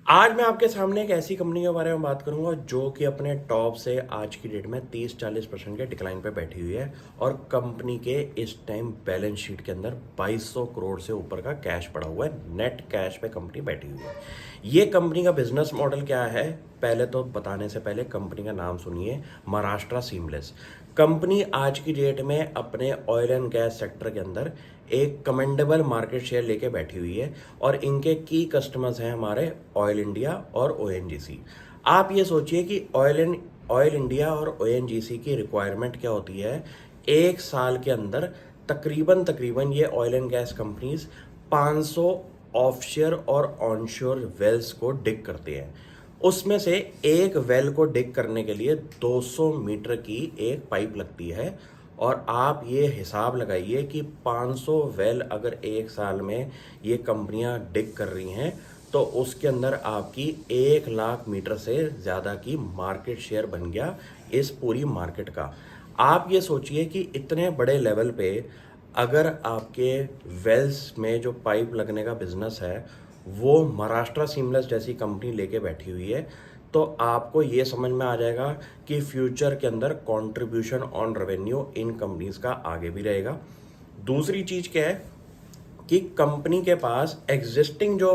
आज मैं आपके सामने एक ऐसी कंपनी के बारे में बात करूंगा जो कि अपने टॉप से आज की डेट में 30-40% के डिक्लाइन पे बैठी हुई है और कंपनी के इस टाइम बैलेंस शीट के अंदर 2200 करोड़ से ऊपर का कैश पड़ा हुआ है। नेट कैश पे कंपनी बैठी हुई है। ये कंपनी का बिजनेस मॉडल क्या है, पहले तो बताने से पहले कंपनी का नाम सुनिए, महाराष्ट्र सीमलेस। कंपनी आज की डेट में अपने ऑयल एंड गैस सेक्टर के अंदर एक कमेंडेबल मार्केट शेयर लेके बैठी हुई है और इनके की कस्टमर्स हैं हमारे ऑयल इंडिया और ओएनजीसी। आप ये सोचिए कि ऑयल इंडिया और ओएनजीसी की रिक्वायरमेंट क्या होती है। एक साल के अंदर तकरीबन तकरीबन ये oil and gas companies 500 offshore और ऑनशोर वेल्स को डिग करते हैं। उसमें से एक वेल को डिग करने के लिए 200 मीटर की एक पाइप लगती है और आप ये हिसाब लगाइए कि 500 वेल अगर एक साल में ये कंपनियां डिग कर रही हैं तो उसके अंदर आपकी 1 लाख मीटर से ज़्यादा की मार्केट शेयर बन गया इस पूरी मार्केट का। आप ये सोचिए कि इतने बड़े लेवल पे अगर आपके वेल्स में जो पाइप लगने का बिजनेस है वो महाराष्ट्र सीमलेस जैसी कंपनी लेके बैठी हुई है, तो आपको ये समझ में आ जाएगा कि फ्यूचर के अंदर contribution on revenue in companies का आगे भी रहेगा। दूसरी चीज़ क्या है कि कंपनी के पास एग्जिस्टिंग जो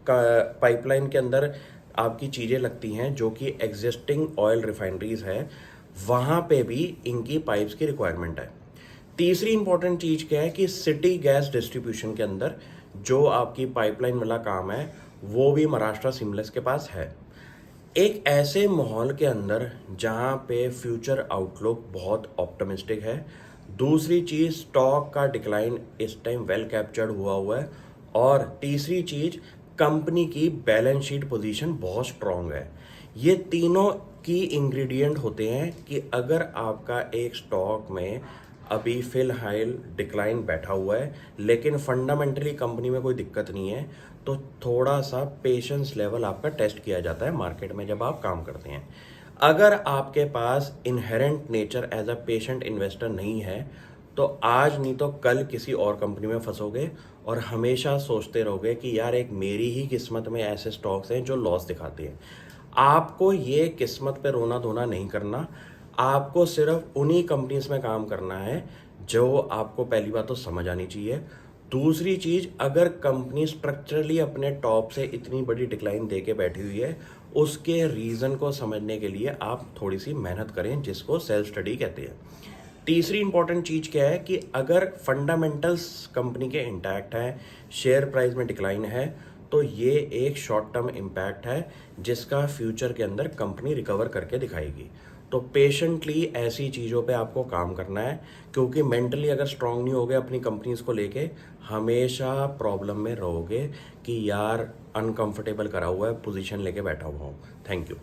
पाइपलाइन के अंदर आपकी चीज़ें लगती हैं जो कि एग्जिस्टिंग ऑयल रिफाइनरीज है, वहाँ पे भी इनकी पाइप्स की रिक्वायरमेंट है। तीसरी इंपॉर्टेंट चीज़ क्या है कि सिटी गैस डिस्ट्रीब्यूशन के अंदर जो आपकी पाइपलाइन वाला काम है वो भी महाराष्ट्र सीमलेस के पास है। एक ऐसे माहौल के अंदर जहाँ पे फ्यूचर आउटलुक बहुत ऑप्टिमिस्टिक है। दूसरी चीज़, स्टॉक का डिक्लाइन इस टाइम वेल कैप्चर्ड हुआ है। और तीसरी चीज़, कंपनी की बैलेंस शीट पोजीशन बहुत स्ट्रांग है। ये तीनों की इंग्रेडिएंट होते हैं कि अगर आपका एक स्टॉक में अभी फिलहाल डिक्लाइन बैठा हुआ है लेकिन फंडामेंटली कंपनी में कोई दिक्कत नहीं है, तो थोड़ा सा पेशेंस लेवल आपका टेस्ट किया जाता है मार्केट में जब आप काम करते हैं। अगर आपके पास inherent nature as a patient investor नहीं है तो आज नहीं तो कल किसी और कंपनी में फंसोगे और हमेशा सोचते रहोगे कि यार एक मेरी ही किस्मत में ऐसे स्टॉक्स हैं जो लॉस दिखाते हैं। आपको ये किस्मत पे रोना धोना नहीं करना। आपको सिर्फ उन्हीं कंपनीज में काम करना है जो आपको पहली बात तो समझ आनी चाहिए। दूसरी चीज़, अगर कंपनी स्ट्रक्चरली अपने टॉप से इतनी बड़ी डिक्लाइन दे के बैठी हुई है, उसके रीज़न को समझने के लिए आप थोड़ी सी मेहनत करें, जिसको सेल्फ स्टडी कहते हैं। तीसरी इंपॉर्टेंट चीज़ क्या है कि अगर फंडामेंटल्स कंपनी के इंटैक्ट हैं, शेयर प्राइस में डिक्लाइन है, तो ये एक शॉर्ट टर्म इम्पैक्ट है जिसका फ्यूचर के अंदर कंपनी रिकवर करके दिखाएगी। तो पेशेंटली ऐसी चीज़ों पे आपको काम करना है, क्योंकि मेंटली अगर स्ट्रांग नहीं होगे अपनी कंपनीज को लेके, हमेशा प्रॉब्लम में रहोगे कि यार अनकंफर्टेबल करा हुआ है, पोजीशन लेके बैठा हुआ हूँ। Thank you.